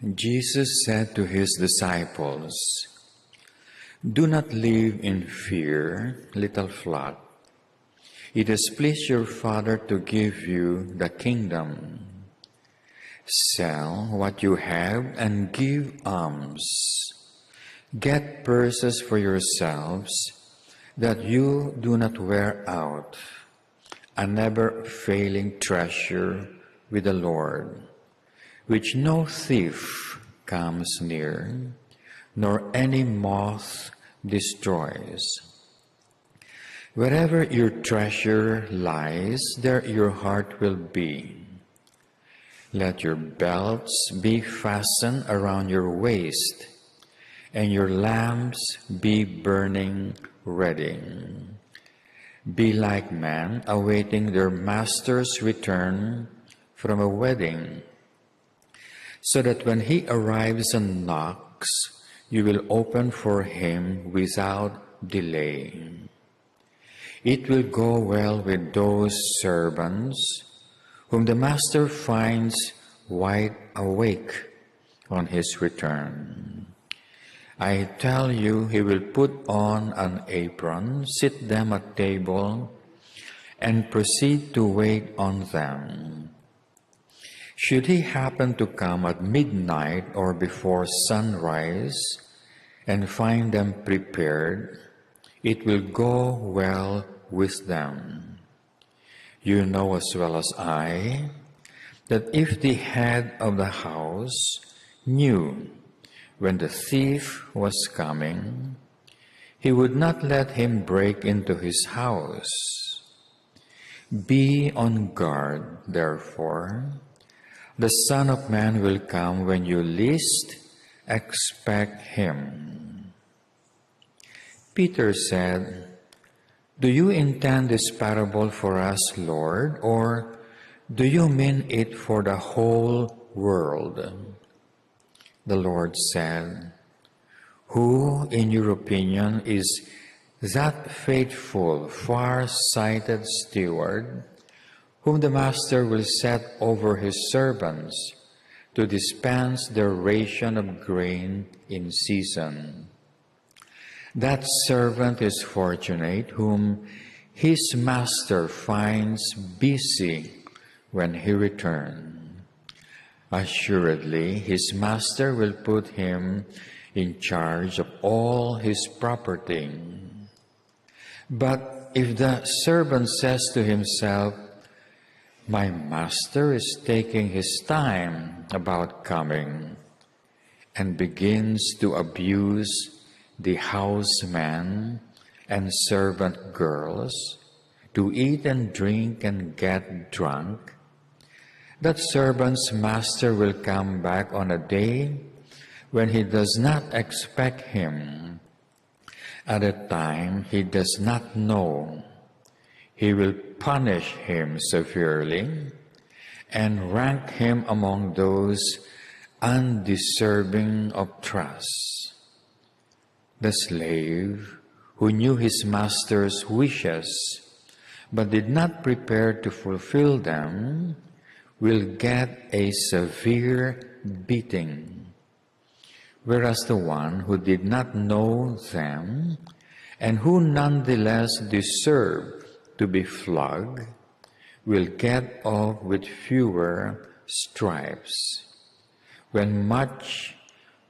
Jesus said to his disciples, "Do not live in fear, little flock. It has pleased your Father to give you the kingdom. Sell what you have and give alms. Get purses for yourselves, that you do not wear out, a never-failing treasure with the Lord, which no thief comes near, nor any moth destroys. Wherever your treasure lies, there your heart will be. Let your belts be fastened around your waist, and your lamps be burning ready. Be like men awaiting their master's return from a wedding, so that when he arrives and knocks, you will open for him without delay. It will go well with those servants whom the master finds wide awake on his return. I tell you, he will put on an apron, sit them at table, and proceed to wait on them. Should he happen to come at midnight or before sunrise and find them prepared, it will go well with them. You know as well as I that if the head of the house knew when the thief was coming, he would not let him break into his house. Be on guard, therefore. The Son of Man will come when you least expect him." Peter said, "Do you intend this parable for us, Lord, or do you mean it for the whole world?" The Lord said, "Who, in your opinion, is that faithful, far-sighted steward whom the master will set over his servants to dispense their ration of grain in season? That servant is fortunate whom his master finds busy when he returns. Assuredly, his master will put him in charge of all his property. But if the servant says to himself, 'My master is taking his time about coming,' and begins to abuse the houseman and servant girls, to eat and drink and get drunk, that servant's master will come back on a day when he does not expect him, at a time he does not know. He will punish him severely and rank him among those undeserving of trust. The slave who knew his master's wishes but did not prepare to fulfill them will get a severe beating, whereas the one who did not know them and who nonetheless deserved to be flogged will get off with fewer stripes. When much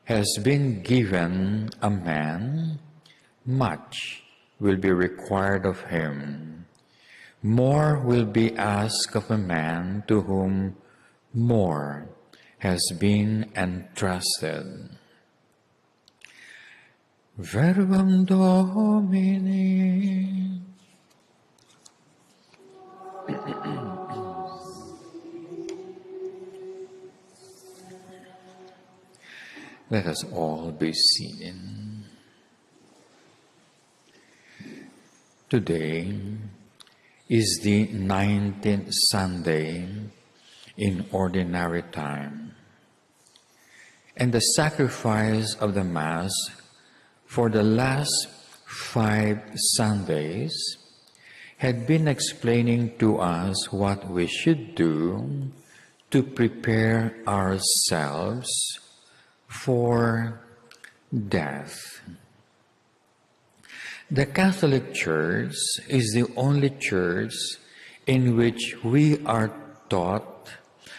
has been given a man, much will be required of him. More will be asked of a man to whom more has been entrusted." Verbum Domini. Let us all be seated. Today is the 19th Sunday in Ordinary Time, and the sacrifice of the Mass for the last 5 Sundays had been explaining to us what we should do to prepare ourselves for death. The Catholic Church is the only church in which we are taught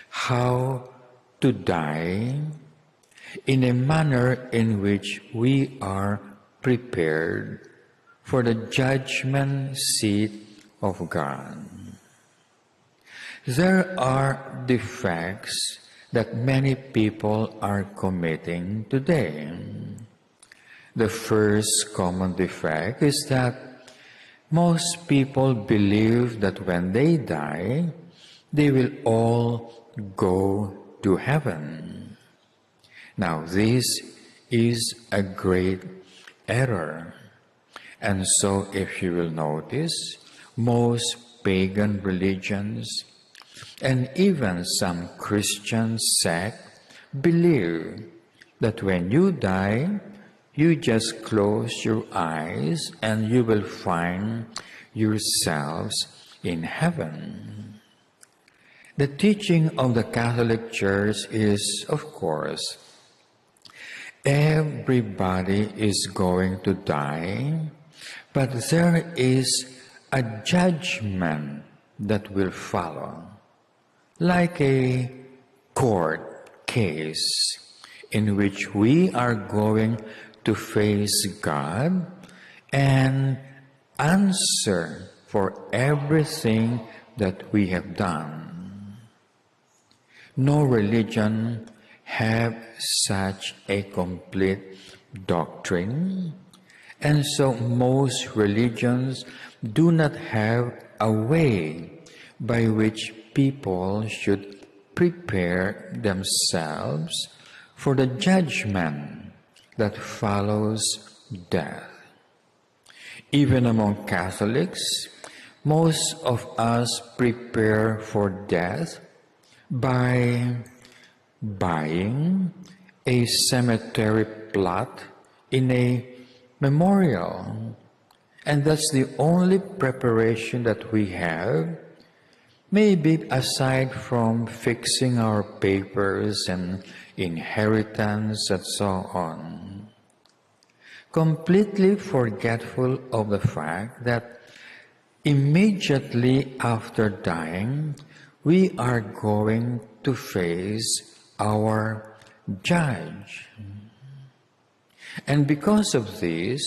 how to die in a manner in which we are prepared for the judgment seat of God. There are defects that many people are committing today. The first common defect is that most people believe that when they die, they will all go to heaven. Now, this is a great error. And so, if you will notice, most pagan religions and even some Christian sects believe that when you die, you just close your eyes and you will find yourselves in heaven. The teaching of the Catholic Church is, of course, everybody is going to die, but there is a judgment that will follow, like a court case in which we are going to face God and answer for everything that we have done. No religion have such a complete doctrine, and so most religions do not have a way by which people should prepare themselves for the judgment that follows death. Even among Catholics, most of us prepare for death by buying a cemetery plot in a memorial. And that's the only preparation that we have, maybe aside from fixing our papers and inheritance and so on. Completely forgetful of the fact that immediately after dying, we are going to face our judge. And because of this,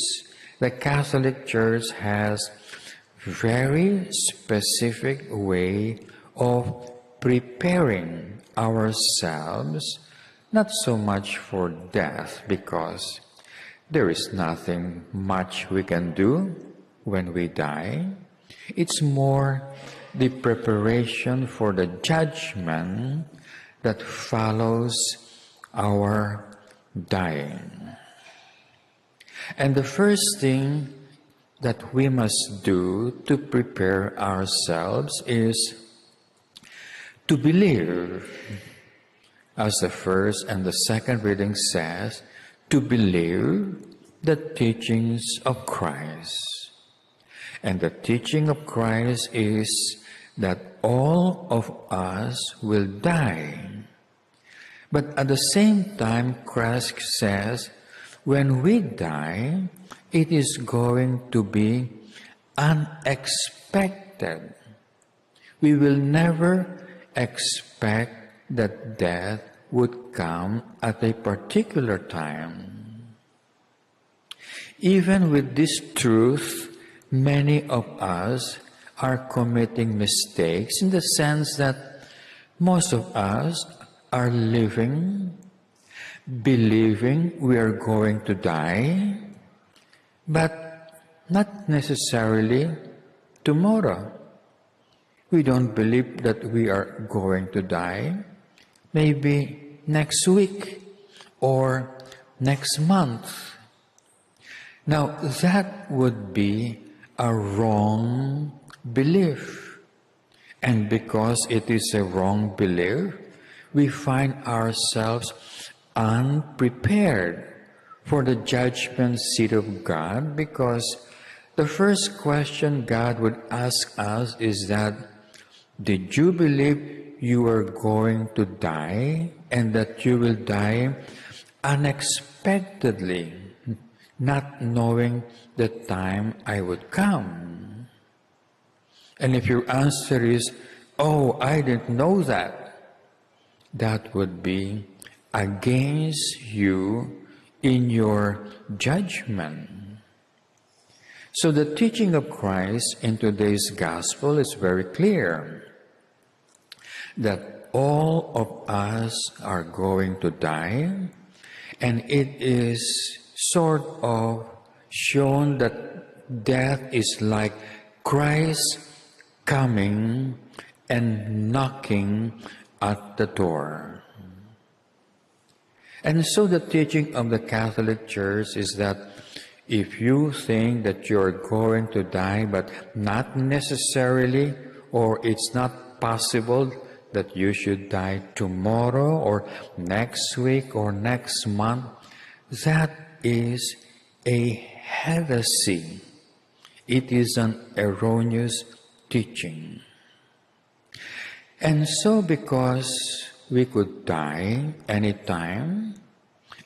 the Catholic Church has very specific way of preparing ourselves, not so much for death, because there is nothing much we can do when we die. It's more the preparation for the judgment that follows our dying. And the first thing that we must do to prepare ourselves is to believe, as the first and the second reading says, to believe the teachings of Christ. And the teaching of Christ is that all of us will die. But at the same time, Christ says, when we die, it is going to be unexpected. We will never expect that death would come at a particular time. Even with this truth, many of us are committing mistakes in the sense that most of us are living, believing we are going to die, but not necessarily tomorrow. We don't believe that we are going to die, maybe next week or next month. Now, that would be a wrong belief. And because it is a wrong belief, we find ourselves unprepared for the judgment seat of God, because the first question God would ask us is that, did you believe you are going to die and that you will die unexpectedly, not knowing the time I would come? And if your answer is, oh, I didn't know that, that would be against you in your judgment. So the teaching of Christ in today's gospel is very clear that all of us are going to die, and it is sort of shown that death is like Christ coming and knocking at the door. And so the teaching of the Catholic Church is that if you think that you're going to die, but not necessarily, or it's not possible that you should die tomorrow or next week or next month, that is a heresy. It is an erroneous teaching. And so because we could die anytime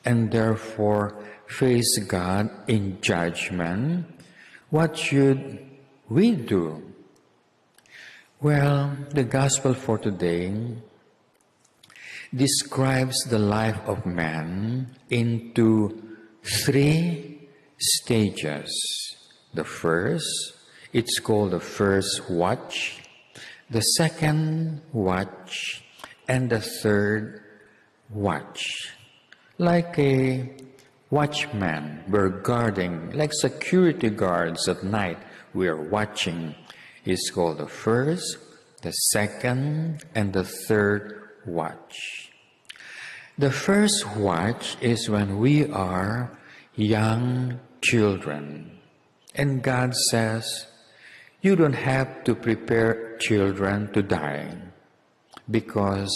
and therefore face God in judgment, what should we do? Well, the gospel for today describes the life of man into 3 stages. The first, it's called the first watch, the second watch, and the third watch. Like a watchman, we're guarding, like security guards at night, we are watching. It's called the first, the second, and the third watch. The first watch is when we are young children. And God says, you don't have to prepare children to die, because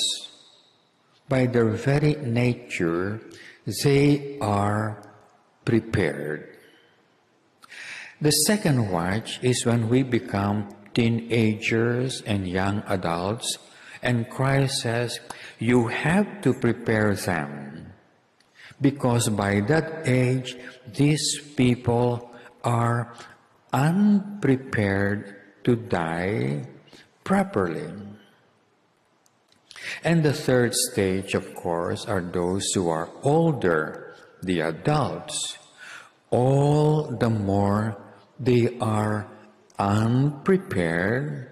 by their very nature, they are prepared. The second watch is when we become teenagers and young adults, and Christ says, you have to prepare them, because by that age, these people are unprepared to die properly. And the third stage, of course, are those who are older, the adults. All the more they are unprepared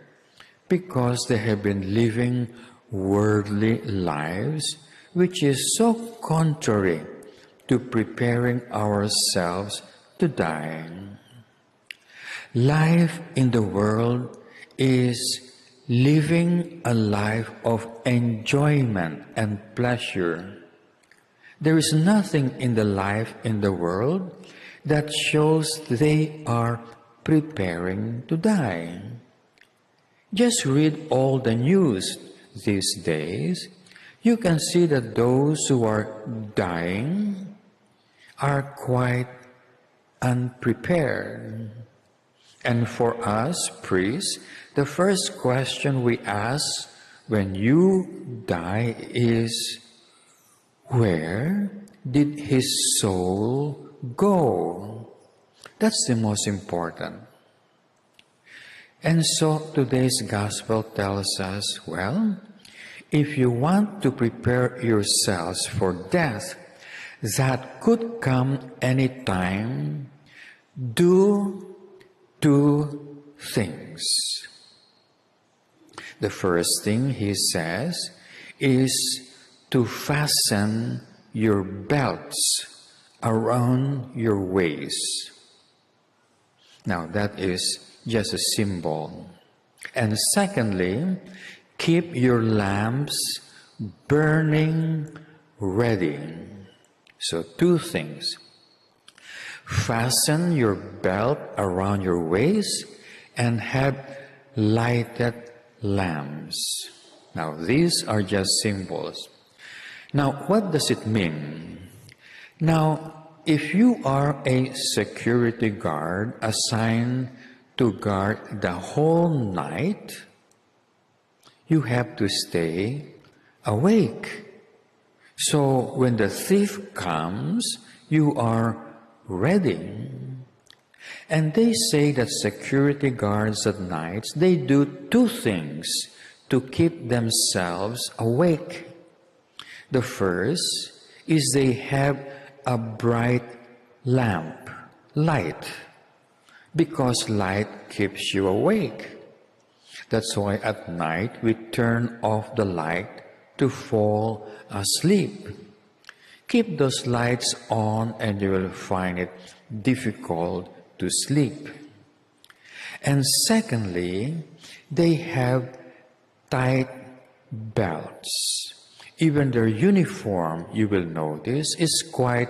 because they have been living worldly lives, which is so contrary to preparing ourselves to die. Life in the world is living a life of enjoyment and pleasure. There is nothing in the life in the world that shows they are preparing to die. Just read all the news these days. You can see that those who are dying are quite unprepared. And for us, priests, the first question we ask when you die is, where did his soul go? That's the most important. And so today's gospel tells us, well, if you want to prepare yourselves for death that could come anytime, do 2 things. The first thing he says is to fasten your belts around your waist. Now that is just a symbol. And secondly, keep your lamps burning ready. So 2 things. Fasten your belt around your waist and have lighted lamps. Now these are just symbols. Now what does it mean? Now if you are a security guard assigned to guard the whole night, you have to stay awake. So when the thief comes, you are ready. And they say that security guards at night, they do two things to keep themselves awake. The first is they have a bright light, because light keeps you awake. That's why at night we turn off the light to fall asleep. Keep those lights on and you will find it difficult to sleep. And secondly, they have tight belts. Even their uniform, you will notice, is quite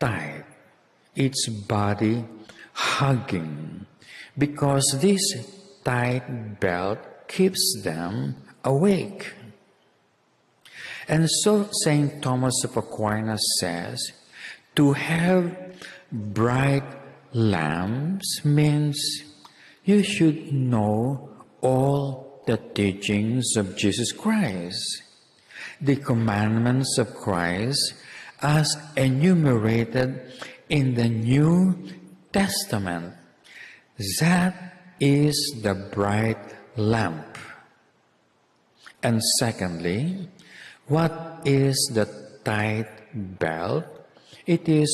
tight. Its body hugging, because this tight belt keeps them awake. And so St. Thomas of Aquin says, to have bright lamps means you should know all the teachings of Jesus Christ, the commandments of Christ as enumerated in the New Testament. That is the bright lamp. And secondly, what is the tight belt? It is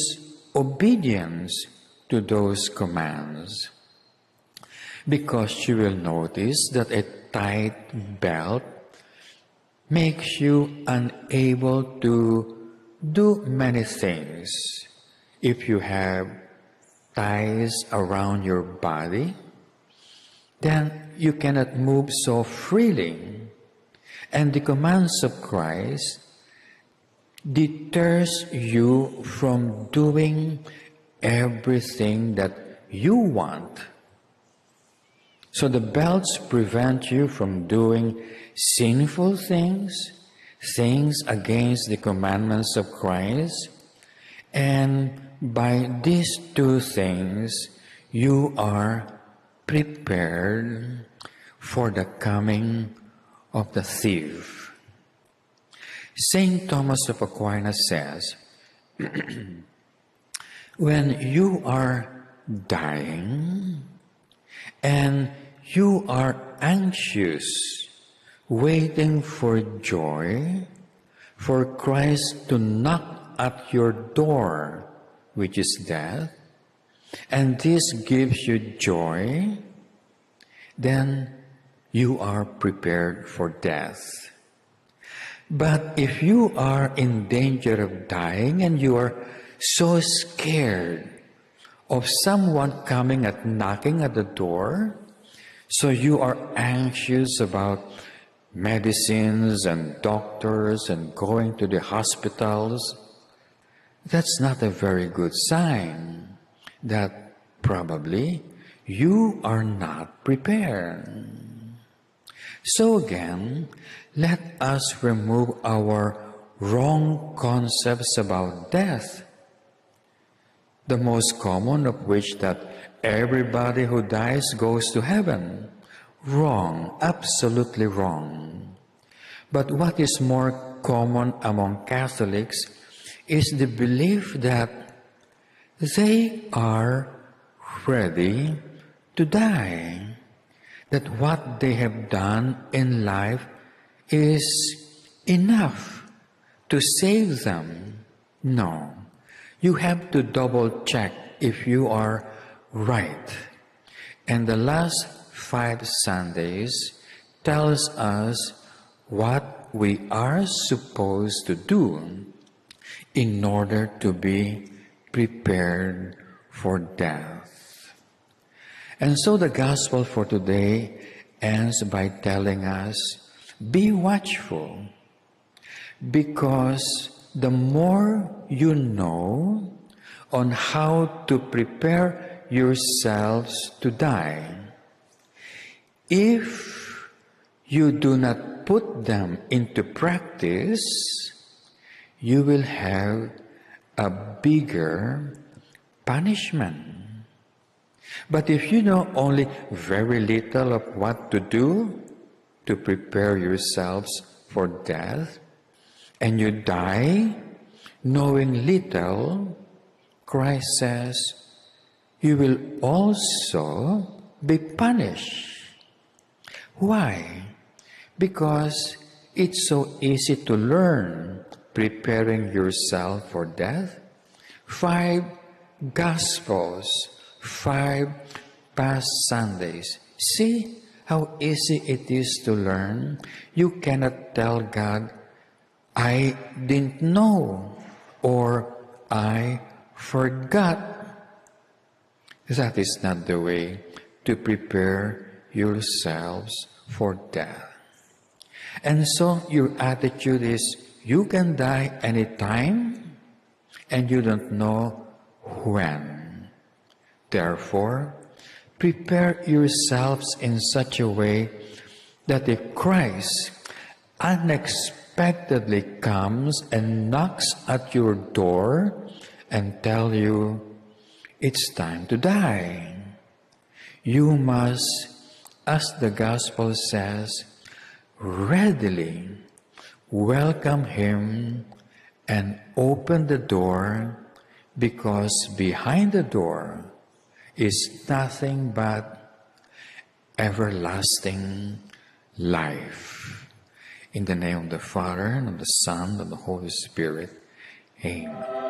obedience to those commands. Because you will notice that a tight belt makes you unable to do many things. If you have ties around your body, then you cannot move so freely. And the commands of Christ deters you from doing everything that you want. So the belts prevent you from doing sinful things, things against the commandments of Christ, and by these two things, you are prepared for the coming of the thief. St. Thomas of Aquin says, when you are dying and you are anxious, waiting for joy, for Christ to knock at your door, which is death, and this gives you joy, then you are prepared for death. But if you are in danger of dying and you are so scared of someone coming and knocking at the door, so you are anxious about medicines and doctors and going to the hospitals, that's not a very good sign that probably you are not prepared. So again, let us remove our wrong concepts about death, the most common of which that everybody who dies goes to heaven. Wrong, absolutely wrong. But what is more common among Catholics is the belief that they are ready to die, that what they have done in life is enough to save them. No, you have to double check if you are right. And the last 5 Sundays tells us what we are supposed to do in order to be prepared for death. And so the gospel for today ends by telling us, be watchful, because the more you know on how to prepare yourselves to die, if you do not put them into practice, you will have a bigger punishment. But if you know only very little of what to do to prepare yourselves for death, and you die knowing little, Christ says, you will also be punished. Why? Because it's so easy to learn preparing yourself for death. 5 Gospels, 5 past Sundays. See how easy it is to learn. You cannot tell God, I didn't know, or I forgot. That is not the way to prepare yourselves for death. And so your attitude is, you can die anytime, and you don't know when. Therefore, prepare yourselves in such a way that if Christ unexpectedly comes and knocks at your door and tell you, it's time to die, you must, as the Gospel says, readily welcome him and open the door, because behind the door is nothing but everlasting life. In the name of the Father, and of the Son, and of the Holy Spirit. Amen.